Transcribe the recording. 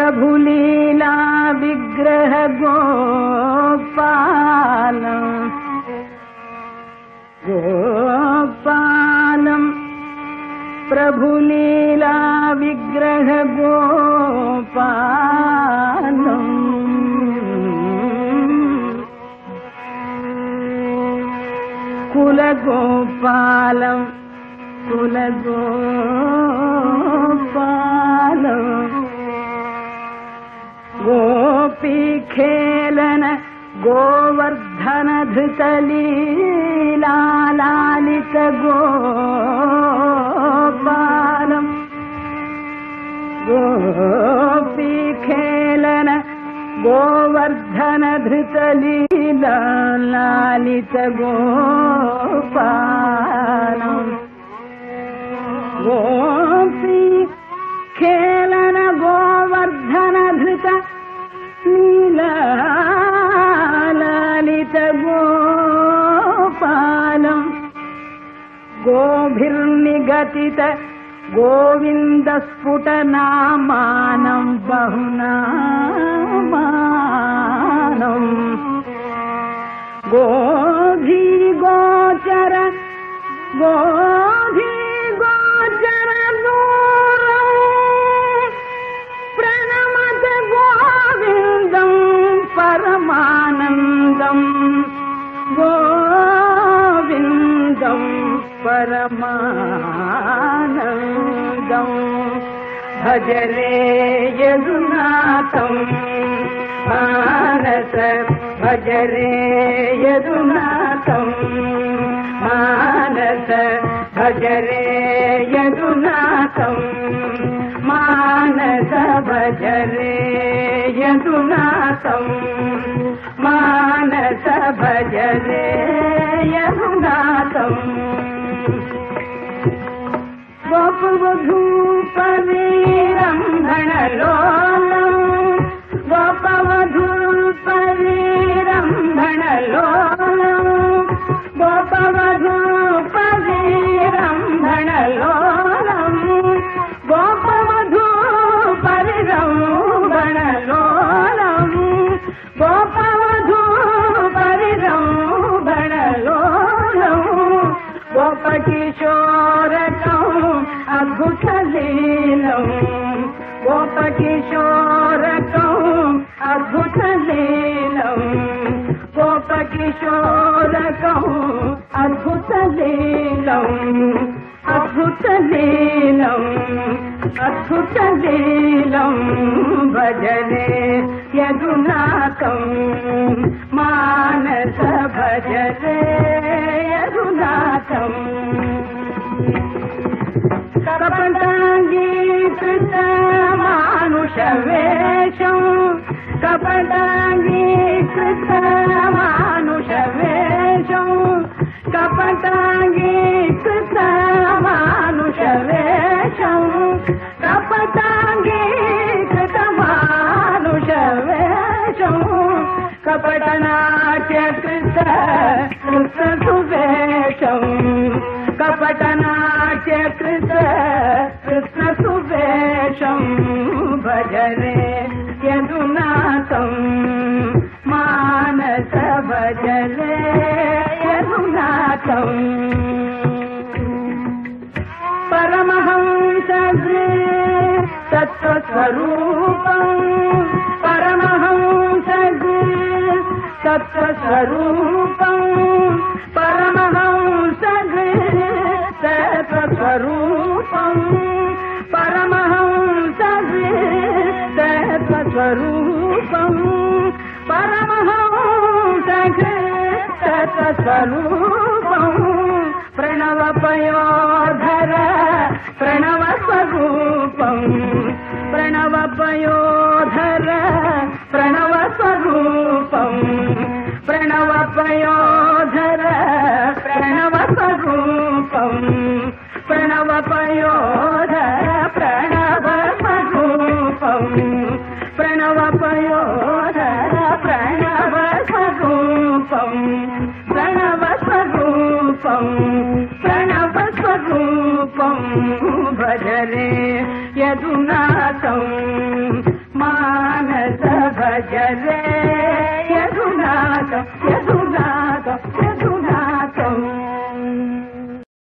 प्रभुलीला विग्रह गोपालम् गोपालम् प्रभुलीला विग्रह गोपालम् कुलगोपालम् कुलगोपालम् गोपी खेलन गोवर्धन धृतलीला लालित गोपालम् गोपी खेलन गोवर्धन धृतलीला लालित गोपालम् गोपी खेलन गोवर्धन धृत लीला लालित गोपालम् गोभिर्निगतित गोविन्द स्फुट नामानं बहुनामानं गोधी गोचर प्रणमत गोविन्दं परमानन्दं गोविन्दं परमानन्दं भजरे यदुनाथं मानस भजरे यदुनाथं मानस भजरे यदुनाथं मानस भजरे यदुनाथं मानस भजरे यदुनाथं गोपवधूपवीरम्भणलोलम् गोपवधूपवीरम्भणलोलम् गोपवधूपवीरम्भणलोलम् गोपवधूपरिरम्भणलोलम् गोपवधूपरिरम्भणलोलम् गोपकिशोरकम् अद्भुतलीलम् गोपकिशोरकम् अद्भुतलीलम् गोपकिशोरकम् अद्भुतलीलम् अद्भुतलीलम् अद्भुतलीलम् भजरे यदुनाथं मानस भजरे यदुनाथम् कपटाङ्गीकृत मानुषवेषम् कपटाङ्गीकृत मानुषवेषम् कपटाङ्गीकृत मानुषवेषम् कपटाङ्गीकृत मानुषवेषम् कपटनाट्यकृत कृष्णसुवेषम् कपटनाट्यकृत कृष्णसुवेषम् भजरे यदुनाथं मानस भजरे यदुनाथम् परमहंस तत्त्वस्वरूपम् परमहंस तत्त्वस्वरूपम् परमहंस तत्त्वस्वरूपम् परमहंस तत्त्वस्वरूपम् परमहंस तत्त्वस्वरूपम् प्रणवपयोधर प्रणवस्वरूपम् प्रणवपयोधर प्रणवस्वरूपम् प्रणवपयोधर प्रणवस्वरूपम् प्रणवपयोधर प्रणवस्वरूपम् प्रणवपयोधर प्रणवस्वरूपम् प्रणवस्वरूपम् प्रणवस्वरूपम् भजरे यदुनाथं భజరే